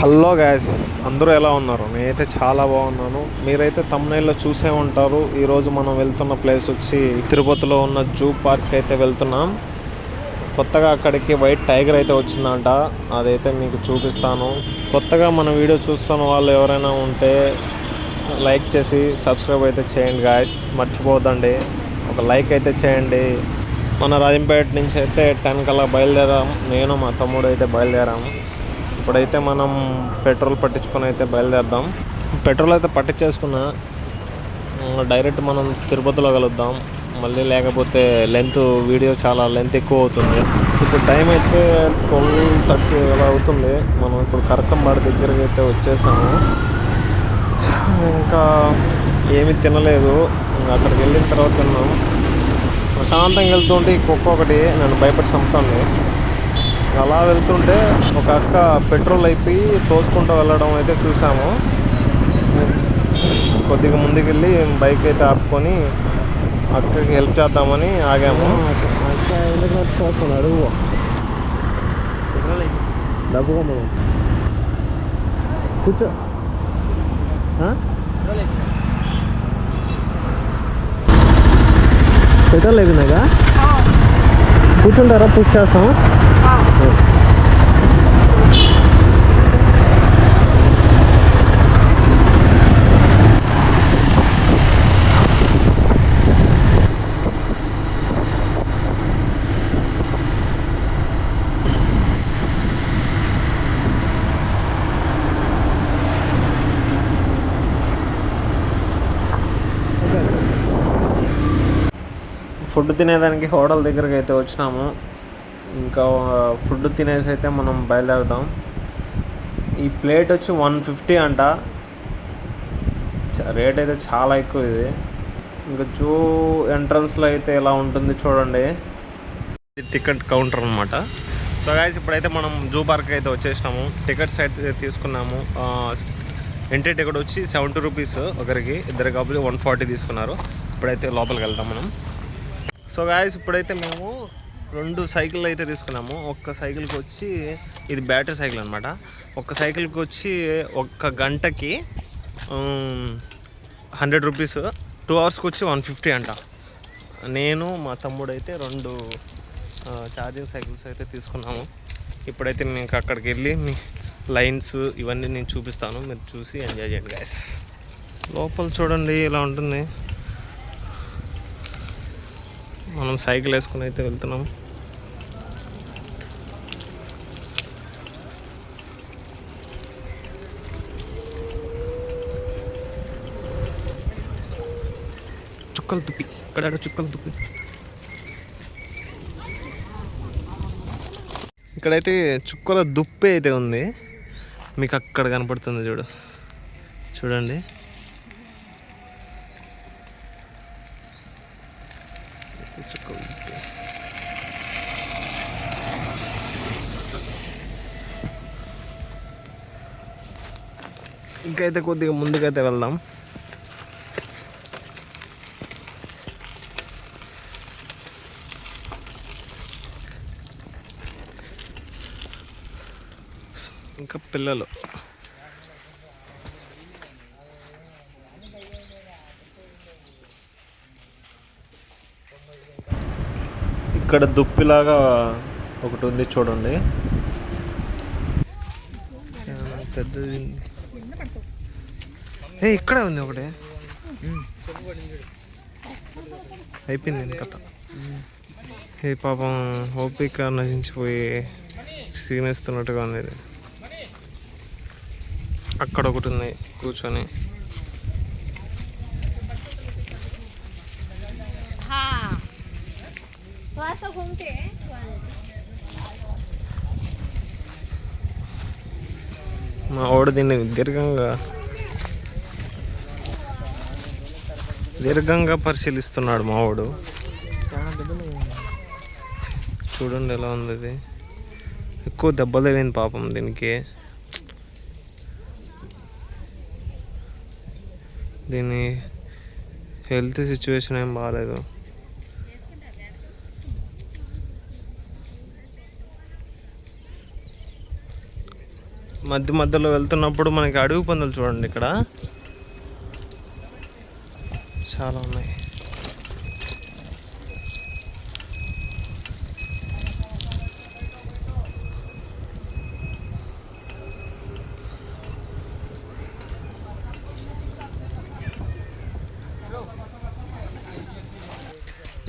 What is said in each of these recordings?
Hello guys, అందరూ ఎలా ఉన్నారు? నేనైతే చాలా బాగున్నాను. మీరైతే తమ్నైల్లో చూసే ఉంటారు. ఈరోజు మనం వెళ్తున్న ప్లేస్ వచ్చి తిరుపతిలో ఉన్న జూ పార్క్ అయితే వెళ్తున్నాం. కొత్తగా అక్కడికి వైట్ టైగర్ అయితే వచ్చిందంట. అదైతే మీకు చూపిస్తాను. కొత్తగా మన వీడియో చూస్తున్న వాళ్ళు ఎవరైనా ఉంటే లైక్ చేసి సబ్స్క్రైబ్ అయితే చేయండి గాయస్, మర్చిపోద్దండి. ఒక లైక్ అయితే చేయండి. మన రాజంపేట నుంచి అయితే 10 కల్లా బయలుదేరాం. నేను మా తమ్ముడు అయితే బయలుదేరాము. ఇప్పుడైతే మనం పెట్రోల్ పట్టించుకొని అయితే బయలుదేరదాం. పెట్రోల్ అయితే పట్టించేసుకున్నా. డైరెక్ట్ మనం తిరుపతిలో కలుద్దాం. మళ్ళీ లేకపోతే వీడియో చాలా లెంత్ ఎక్కువ అవుతుంది. ఇప్పుడు టైం అయితే 12:30 అలా అవుతుంది. మనం ఇప్పుడు కరకంబాడి దగ్గరికి అయితే వచ్చేసాము. ఇంకా ఏమీ తినలేదు. అక్కడికి వెళ్ళిన తర్వాత తిన్నాం. ప్రశాంతంగా వెళ్తుంటే ఈ కుక్క ఒకటి నన్ను భయపడి చంపుతుంది. అలా వెళ్తుంటే ఒక అక్క పెట్రోల్ అయిపోయి తోసుకుంటూ వెళ్ళడం అయితే చూసాము. కొద్దిగా ముందుకెళ్ళి బైక్ అయితే ఆపుకొని అక్కకి హెల్ప్ చేద్దామని ఆగాము. కూర్చో. పెట్రోల్ అయిపోయినాగా కూర్చుంటారా? పుష్ చేస్తాం. ఫుడ్ తినేదానికి హోటల్ దగ్గరికి అయితే వచ్చినాము. ఇంకా ఫుడ్ తినేసి అయితే మనం బయలుదేరదాం. ఈ ప్లేట్ వచ్చి 150 అంట. రేట్ అయితే చాలా ఎక్కువ ఇది. ఇంకా జూ ఎంట్రన్స్లో అయితే ఎలా ఉంటుంది చూడండి. ఇది టికెట్ కౌంటర్ అనమాట. సో గైస్, ఇప్పుడైతే మనం జూ పార్క్ అయితే వచ్చేసినాము. టికెట్స్ అయితే తీసుకున్నాము. ఎంట్రీ టికెట్ వచ్చి 70 రూపీస్ ఒకరికి, ఇద్దరు కాబట్టి 140 తీసుకున్నారు. ఇప్పుడైతే లోపలికి వెళ్తాం మనం. సో గాయస్, ఇప్పుడైతే మేము 2 సైకిళ్ళు అయితే తీసుకున్నాము. ఒక్క సైకిల్కి వచ్చి, ఇది బ్యాటరీ సైకిల్ అనమాట. ఒక్క సైకిల్కి వచ్చి 1 గంటకి 100 రూపీస్, 2 అవర్స్కి వచ్చి 150 అంట. నేను మా తమ్ముడు అయితే 2 ఛార్జింగ్ సైకిల్స్ అయితే తీసుకున్నాము. ఇప్పుడైతే మీకు అక్కడికి వెళ్ళి మీ లైన్స్ ఇవన్నీ నేను చూపిస్తాను. మీరు చూసి ఎంజాయ్ చేయండి గాయస్. లోపల చూడండి ఇలా ఉంటుంది. మనం సైకిల్ వేసుకుని అయితే వెళ్తున్నాం. చుక్కల తుప్పి, ఇక్కడ చుక్కల తుప్పి. ఇక్కడైతే చుక్కల దుప్పి అయితే ఉంది. మీకు అక్కడ కనపడుతుంది చూడండి. చుక్కల దుప్పి. ఇంకైతే కొద్దిగా ముందుకైతే వెళ్దాం. ఇంకా పిల్లలు ఇక్కడ దుప్పిలాగా ఒకటి ఉంది చూడండి, పెద్దది. ఇక్కడే ఉంది ఒకటి. అయిపోయింది కథ. ఇది పాపం ఓపిక నశించిపోయి శ్రీనేస్తున్నట్టుగా ఉంది. అక్కడ ఒకటి ఉంది కూర్చొని. మా వాడు దీన్ని దీర్ఘంగా పరిశీలిస్తున్నాడు మా వాడు. చూడండి ఎలా ఉంది ఇది. ఎక్కువ దెబ్బ తగిలింది పాపం దీనికి. దీని హెల్త్ సిచ్యువేషన్ ఏం బాగాలేదు. మధ్య మధ్యలో వెళ్తున్నప్పుడు మనకి అడవి పందులు చూడండి ఇక్కడ చాలా ఉన్నాయి.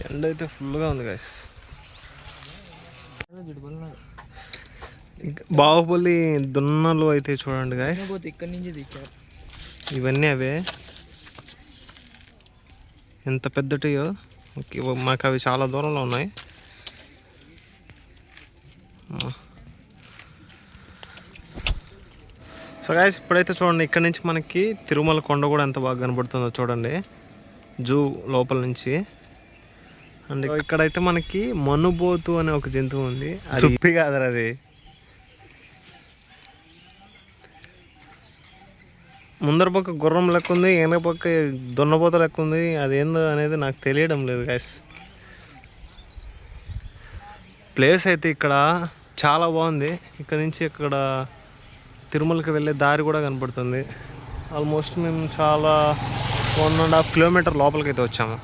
ఎండ అయితే ఫుల్గా ఉంది గైస్. బాహుబలి దున్నలు అయితే చూడండి గైస్, ఇక్కడి నుంచి ఇవన్నీ అవే ఎంత పెద్దటియో. మాకు అవి చాలా దూరంలో ఉన్నాయి. సో గైస్ ఇప్పుడైతే చూడండి ఇక్కడ నుంచి మనకి తిరుమల కొండ కూడా ఎంత బాగా కనబడుతుందో చూడండి జూ లోపల నుంచి. అండ్ ఇక్కడైతే మనకి మనుబోతు అనే ఒక జంతువు ఉంది. అది చుప్పి కాదు, అది ముందర పక్క గుర్రం లెక్క ఉంది, వెనక పక్క దున్నపోత లెక్క ఉంది. అదేందో అనేది నాకు తెలియడం లేదు గైస్. ప్లేస్ అయితే ఇక్కడ చాలా బాగుంది. ఇక్కడ నుంచి ఇక్కడ తిరుమలకి వెళ్ళే దారి కూడా కనపడుతుంది. ఆల్మోస్ట్ మేము చాలా 1.5 కిలోమీటర్ లోపలికి అయితే వచ్చాము.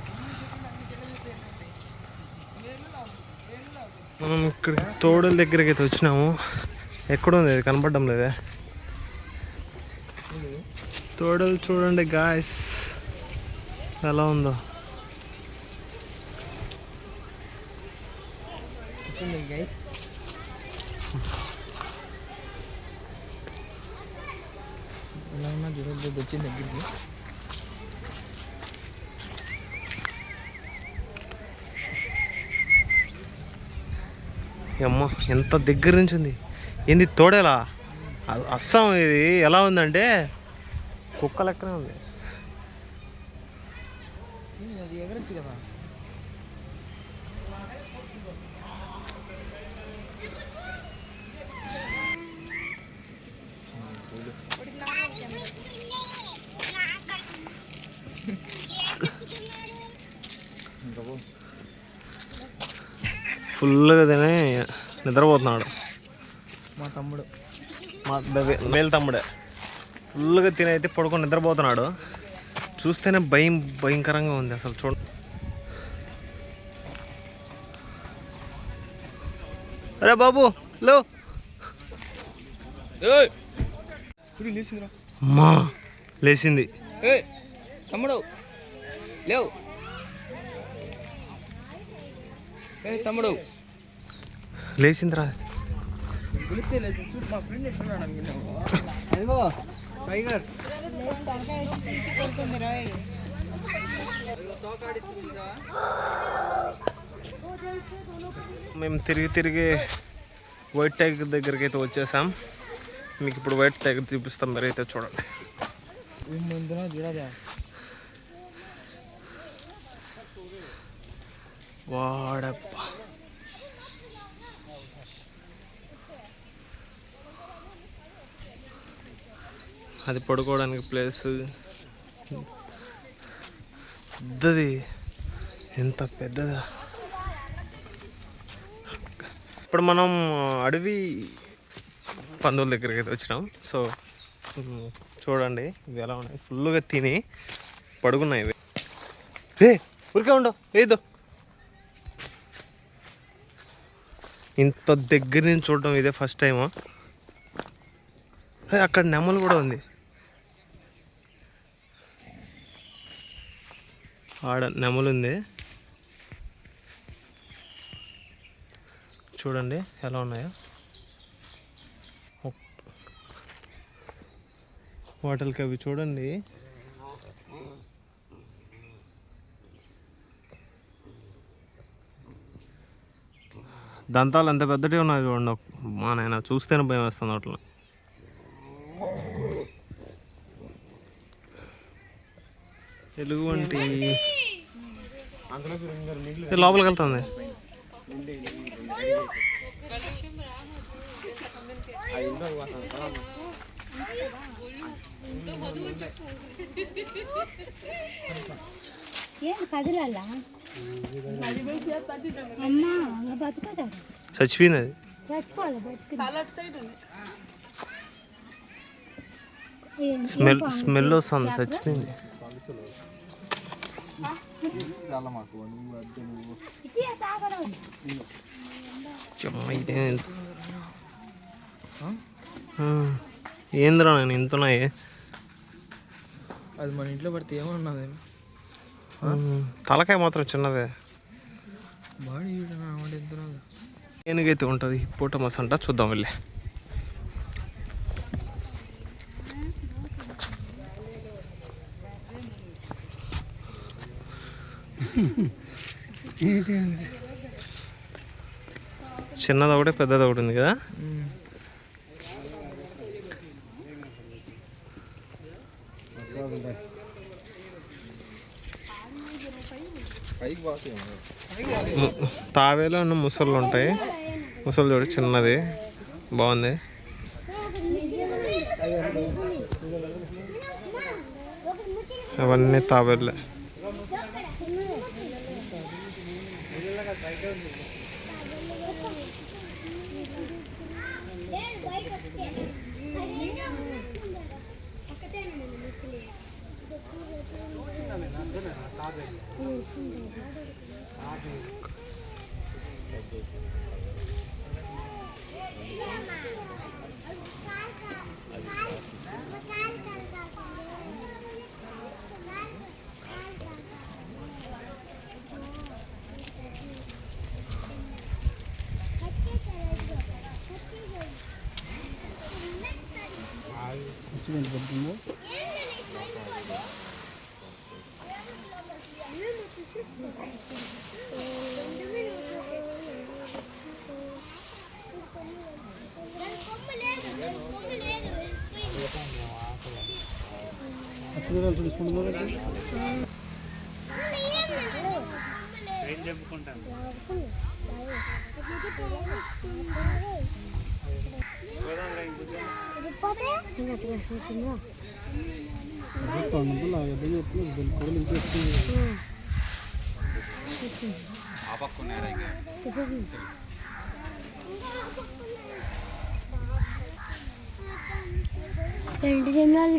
మనం ఇక్కడ తోడల దగ్గరికి అయితే వచ్చినాము. ఎక్కడుంది అది కనపడడం లేదే. తోడలు చూడండి గాయస్ ఎలా ఉందో. వచ్చింది దగ్గరికి. అమ్మ ఎంత దగ్గర నుంచి ఉంది. ఏంది తోడేలా అస్సాం. ఇది ఎలా ఉందంటే కుక్క లెక్కనే ఉంది. అది ఎగరొచ్చు కదా. ఫుల్గా తిని నిద్రపోతున్నాడు మా తమ్ముడు, మా మేలు తమ్ముడే. ఫుల్గా తిని అయితే పడుకొని నిద్రపోతున్నాడు. చూస్తేనే భయంకరంగా ఉంది అసలు. చూడండి, అరే బాబు లో అమ్మా లేచింది. తమ్ముడు లేవు, తమ్ముడు లేచిందిరా. మేము తిరిగి వైట్ టైగర్ దగ్గరికి అయితే వచ్చేసాం. మీకు ఇప్పుడు వైట్ టైగర్ చూపిస్తాం. మరి అయితే చూడండి. వాడప్ప, అది పడుకోవడానికి ప్లేస్ పెద్దది. ఎంత పెద్దదా. ఇప్పుడు మనం అడవి పందుల దగ్గరికి అయితే వచ్చినాం. సో చూడండి ఇవి ఎలా ఉన్నాయి. ఫుల్గా తిని పడుకున్నాయి ఇవి. ఊరికే ఉండవు ఏదో. ఇంత దగ్గర నుంచి చూడడం ఇదే ఫస్ట్ టైము. అక్కడ నెమలు కూడా ఉంది. ఆడ నెమలు ఉంది చూడండి ఎలా ఉన్నాయో. వాటికి అవి చూడండి. దంతాలు ఎంత పెద్దవి ఉన్నాయి చూడండి. మా నాయన చూస్తేనే భయం వేస్తుంది అట్లా. ఎలుగుబంటి లోపలికి వెళ్తుంది. చచ్చిపోయింది అది. స్మెల్ వస్తుంది, చచ్చిపోయింది. ఏంద్రా నేను ఇంతున్నాయి. అది మన ఇంట్లో పడితే ఏమన్నది? తలకాయ మాత్రం చిన్నదే. బాడీ ఏనుగైతే ఉంటుంది, హిప్పోటమస్ అంట. చూద్దాం వెళ్ళి. చిన్నది ఒకటి పెద్దది ఒకటి ఉంది కదా. తావేలో ఉన్న ముసళ్ళు ఉంటాయి. ముసళ్ళు చూడు చిన్నది, బాగుంది. అవన్నీ తాబేళ్ళే.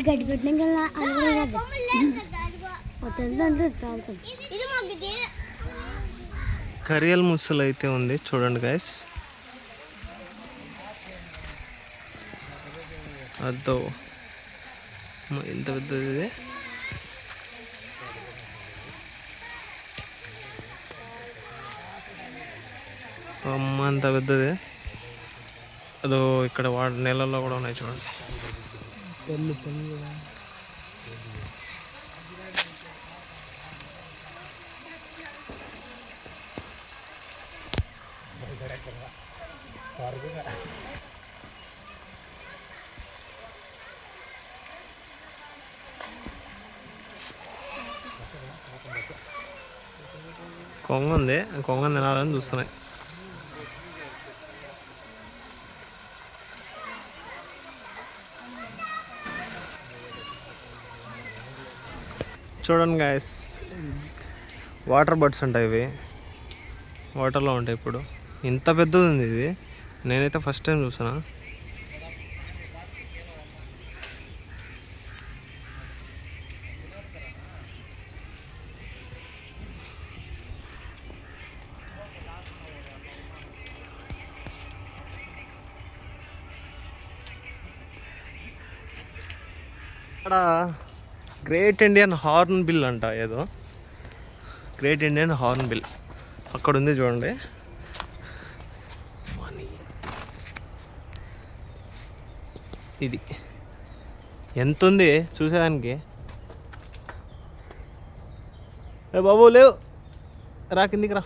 గడ్డి పెట్టిన కరియల్ ముసలు అయితే ఉంది చూడండి గైస్. అదో ఎంత పెద్దది ఇది. అమ్మ అంత పెద్దది. అదో ఇక్కడ నెలల్లో కూడా ఉన్నాయి చూడండి. కొంగ ఉంది, కొంగ తినాలని చూస్తున్నాయి. చూడండి గాయస్, వాటర్ బర్డ్స్ ఉంటాయి. ఇవి వాటర్లో ఉంటాయి. ఇప్పుడు ఇంత పెద్దది ఉంది ఇది, నేనైతే ఫస్ట్ టైం చూస్తున్నా. అక్కడ గ్రేట్ ఇండియన్ హార్న్ బిల్ అంట, ఏదో గ్రేట్ ఇండియన్ హార్న్ బిల్ అక్కడ ఉంది చూడండి. ఇది ఎంత ఉంది చూసేదానికి. ఏ బాబు లేవు, రా కిందికి రా.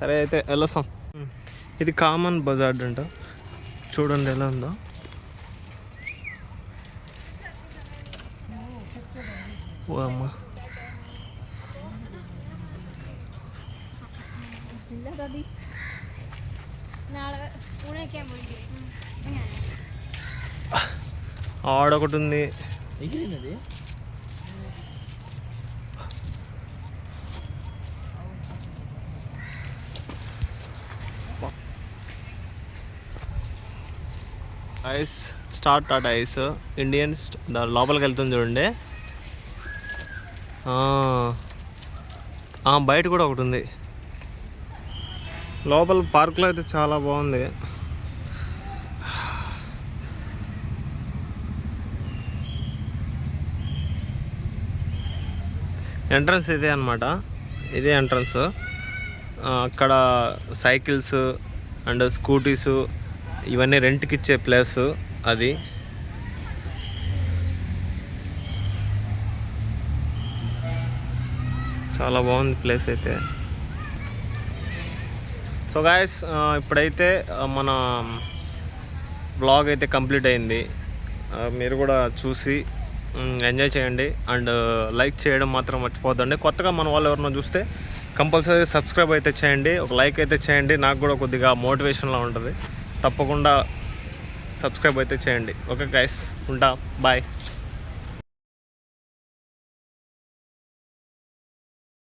సరే అయితే వెళ్ళొస్తాం. ఇది కామన్ బజార్డ్ అంట, చూడండి ఎలా ఉందో. ఓ అమ్మ, ఆడొకటి ఉంది. Ice star Tata ice Indian లోపలికి వెళ్తుంది చూడండి. బయట కూడా ఒకటి ఉంది. లోపల పార్క్లో అయితే చాలా బాగుంది. ఎంట్రన్స్ ఇదే అనమాట, ఇదే ఎంట్రన్స్. అక్కడ సైకిల్స్ అండ్ స్కూటీసు ఇవన్నీ రెంట్కి ఇచ్చే ప్లేసు అది. చాలా బాగుంది ప్లేస్ అయితే. సో గాయస్, ఇప్పుడైతే మన బ్లాగ్ అయితే కంప్లీట్ అయింది. మీరు కూడా చూసి ఎంజాయ్ చేయండి అండ్ లైక్ చేయడం మాత్రం మర్చిపోద్దండి. కొత్తగా మన వాళ్ళు ఎవరైనా చూస్తే కంపల్సరీ సబ్స్క్రైబ్ అయితే చేయండి, ఒక లైక్ అయితే చేయండి. నాకు కూడా కొద్దిగా మోటివేషన్లా ఉంటుంది. తప్పకుండా సబ్స్క్రైబ్ అయితే చేయండి. ఓకే గైస్, ఉంటా, బాయ్.